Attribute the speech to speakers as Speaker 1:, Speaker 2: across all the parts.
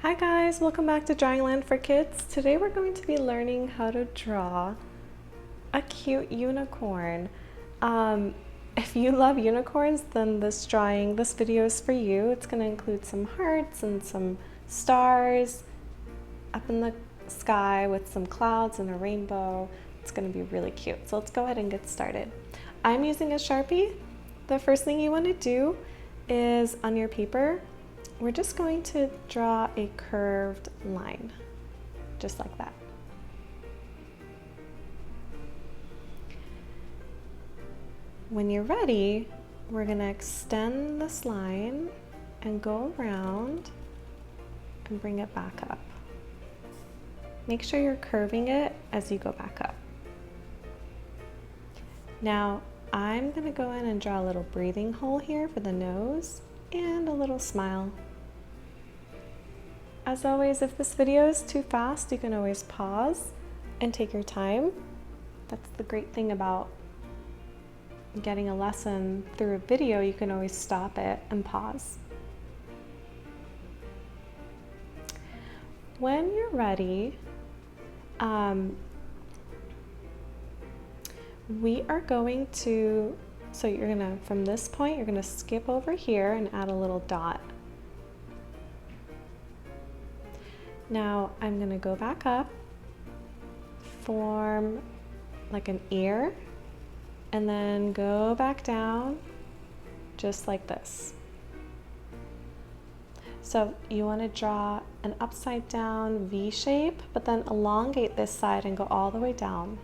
Speaker 1: Hi guys, welcome back to Drawing Land for Kids. Today we're going to be learning how to draw a cute unicorn. If you love unicorns, then this video is for you. It's going to include some hearts and some stars up in the sky with some clouds and a rainbow. It's going to be really cute. So let's go ahead and get started. I'm using a Sharpie. The first thing you want to do is on your paper, we're just going to draw a curved line, just like that. When you're ready, we're going to extend this line and go around and bring it back up. Make sure you're curving it as you go back up. Now, I'm going to go in and draw a little breathing hole here for the nose and a little smile. As always, if this video is too fast, you can always pause and take your time. That's the great thing about getting a lesson through a video. You can always stop it and pause. When you're ready, we are going to, from this point, you're gonna skip over here and add a little dot. Now I'm going to go back up, form like an ear, and then go back down just like this. So you want to draw an upside down V shape, but then elongate this side and go all the way down.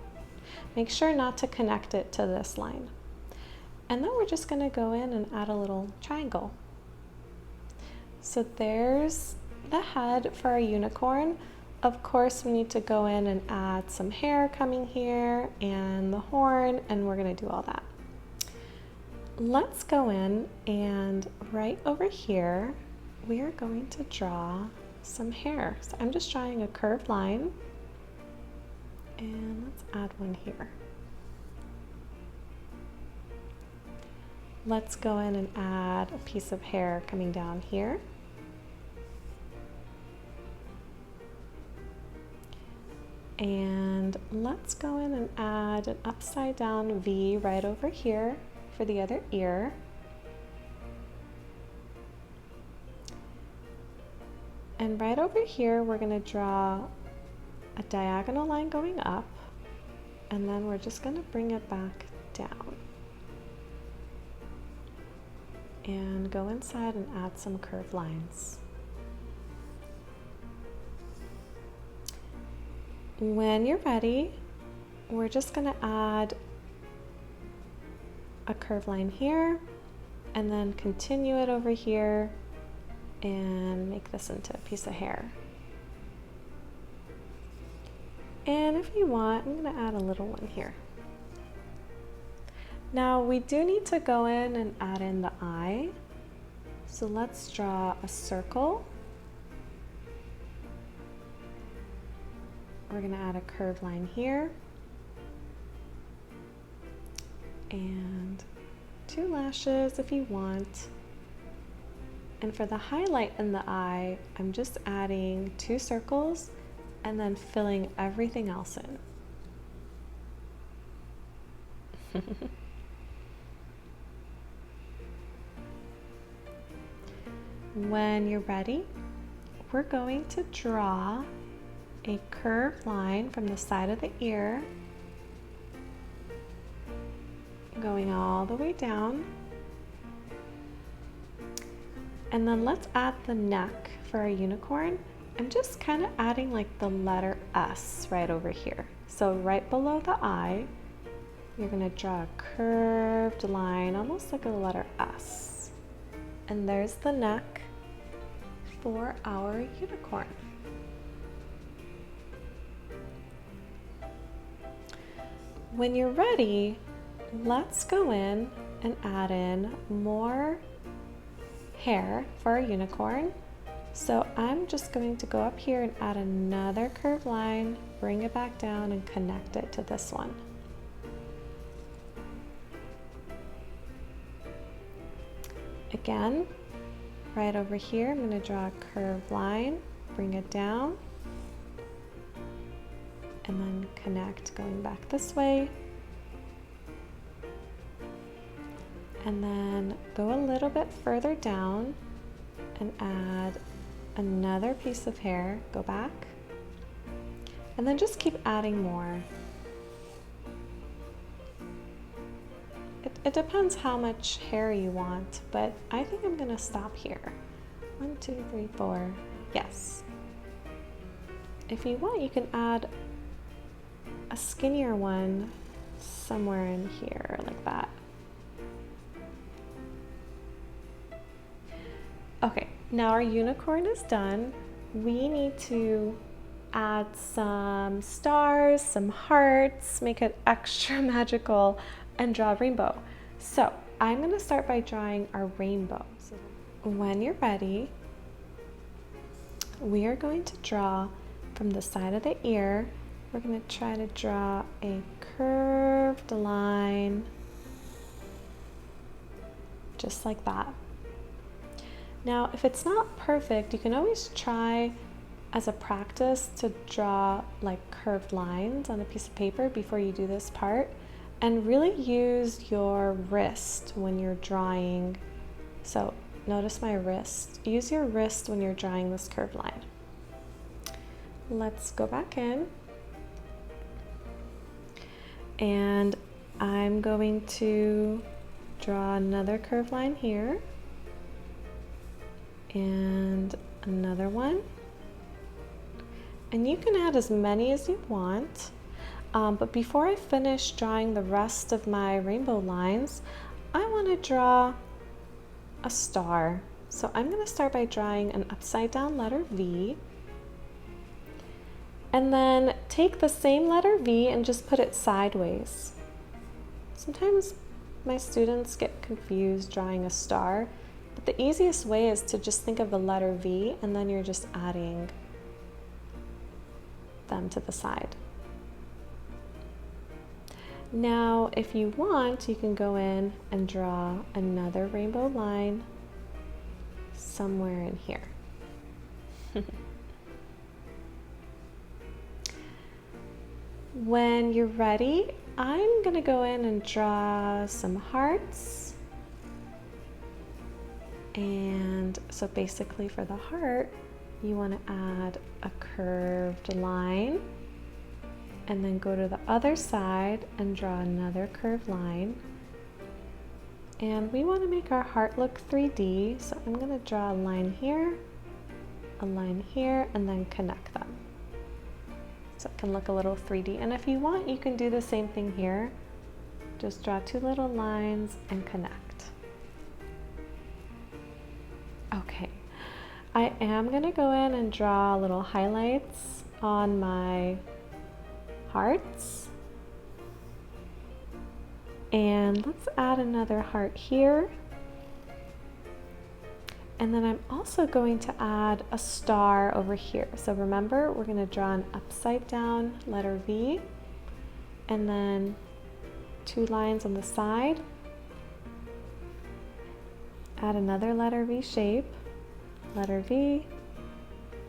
Speaker 1: Make sure not to connect it to this line. And then we're just going to go in and add a little triangle. So there's the head for our unicorn. Of course, we need to go in and add some hair coming here and the horn, and we're going to do all that. Let's go in and right over here, we are going to draw some hair. So I'm just drawing a curved line, and let's add one here. Let's go in and add a piece of hair coming down here. And let's go in and add an upside down V right over here for the other ear. And right over here, we're going to draw a diagonal line going up, and then we're just going to bring it back down. And go inside and add some curved lines. When you're ready, we're just going to add a curved line here and then continue it over here and make this into a piece of hair. And if you want, I'm going to add a little one here. Now we do need to go in and add in the eye. So let's draw a circle. We're going to add a curved line here and 2 lashes if you want. And for the highlight in the eye, I'm just adding 2 circles and then filling everything else in. When you're ready, we're going to draw a curved line from the side of the ear going all the way down, and then let's add the neck for our unicorn. I'm just kind of adding like the letter S right over here. So right below the eye, you're going to draw a curved line almost like a letter S, and there's the neck for our unicorn. When you're ready, let's go in and add in more hair for our unicorn. So I'm just going to go up here and add another curved line, bring it back down and connect it to this one. Again, right over here, I'm going to draw a curved line bring it down, and then connect going back this way. And then go a little bit further down and add another piece of hair, go back, and then just keep adding more. It depends how much hair you want, but I think I'm gonna stop here. 1, 2, 3, 4, yes. If you want, you can add a skinnier one somewhere in here, like that. Okay, now our unicorn is done. We need to add some stars, some hearts, make it extra magical, and draw a rainbow. So I'm gonna start by drawing our rainbow. So when you're ready, we are going to draw from the side of the ear. We're gonna try to draw a curved line, just like that. Now, if it's not perfect, you can always try as a practice to draw like curved lines on a piece of paper before you do this part, and really use your wrist when you're drawing. So notice my wrist. Use your wrist when you're drawing this curved line. Let's go back in. And I'm going to draw another curved line here. And another one. And you can add as many as you want. But before I finish drawing the rest of my rainbow lines, I want to draw a star. So I'm going to start by drawing an upside down letter V. And then take the same letter V and just put it sideways. Sometimes my students get confused drawing a star, but the easiest way is to just think of the letter V and then you're just adding them to the side. Now, if you want, you can go in and draw another rainbow line somewhere in here. When you're ready, I'm gonna go in and draw some hearts. And so basically for the heart, you want to add a curved line and then go to the other side and draw another curved line. And we want to make our heart look 3D, so I'm going to draw a line here, and then connect them. So it can look a little 3D. And if you want, you can do the same thing here. Just draw 2 little lines and connect. Okay, I am going to go in and draw little highlights on my hearts. And let's add another heart here. And then I'm also going to add a star over here. So remember, we're going to draw an upside down letter V and then 2 lines on the side. Add another letter V shape, letter V,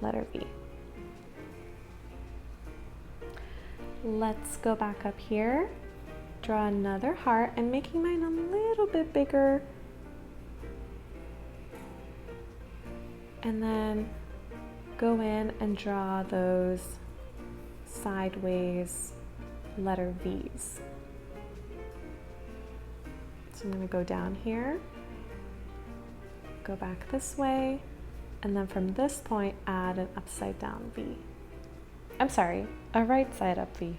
Speaker 1: letter V. Let's go back up here, draw another heart, and making mine a little bit bigger. And then go in and draw those sideways letter V's. So I'm going to go down here, go back this way, and then from this point add an upside down V. I'm sorry, a right side up V.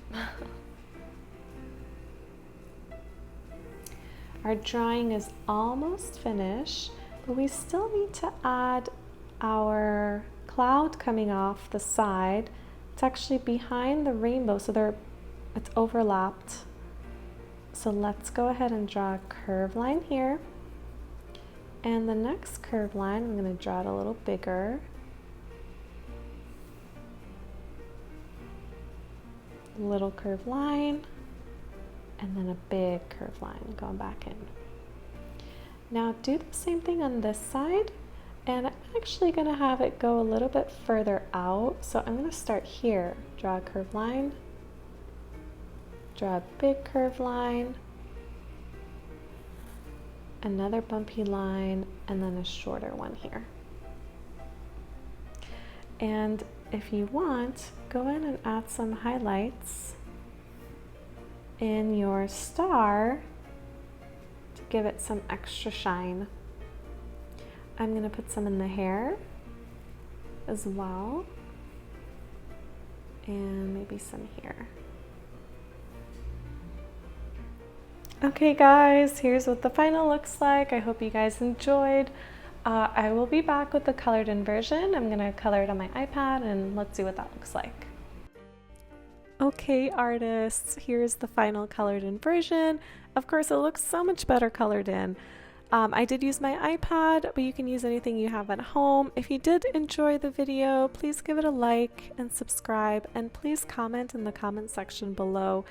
Speaker 1: Our drawing is almost finished, but we still need to add our cloud coming off the side. It's actually behind the rainbow, so it's overlapped. So let's go ahead and draw a curved line here. And the next curved line, I'm going to draw it a little bigger. Little curved line, and then a big curved line going back in. Now do the same thing on this side, And I'm actually going to have it go a little bit further out. So I'm going to start here, draw a curved line, draw a big curved line, another bumpy line, and then a shorter one here. And if you want, go in and add some highlights in your star to give it some extra shine. I'm going to put some in the hair as well, and maybe some here. Okay guys, here's what the final looks like. I hope you guys enjoyed. I will be back with the colored in version. I'm going to color it on my iPad and let's see what that looks like. Okay artists, here's the final colored in version. Of course it looks so much better colored in. I did use my iPad, but you can use anything you have at home. If you did enjoy the video, please give it a like and subscribe, and please comment in the comment section below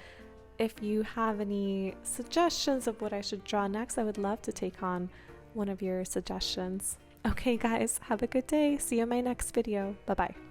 Speaker 1: if you have any suggestions of what I should draw next. I would love to take on one of your suggestions. Okay guys, have a good day. See you in my next video. Bye bye.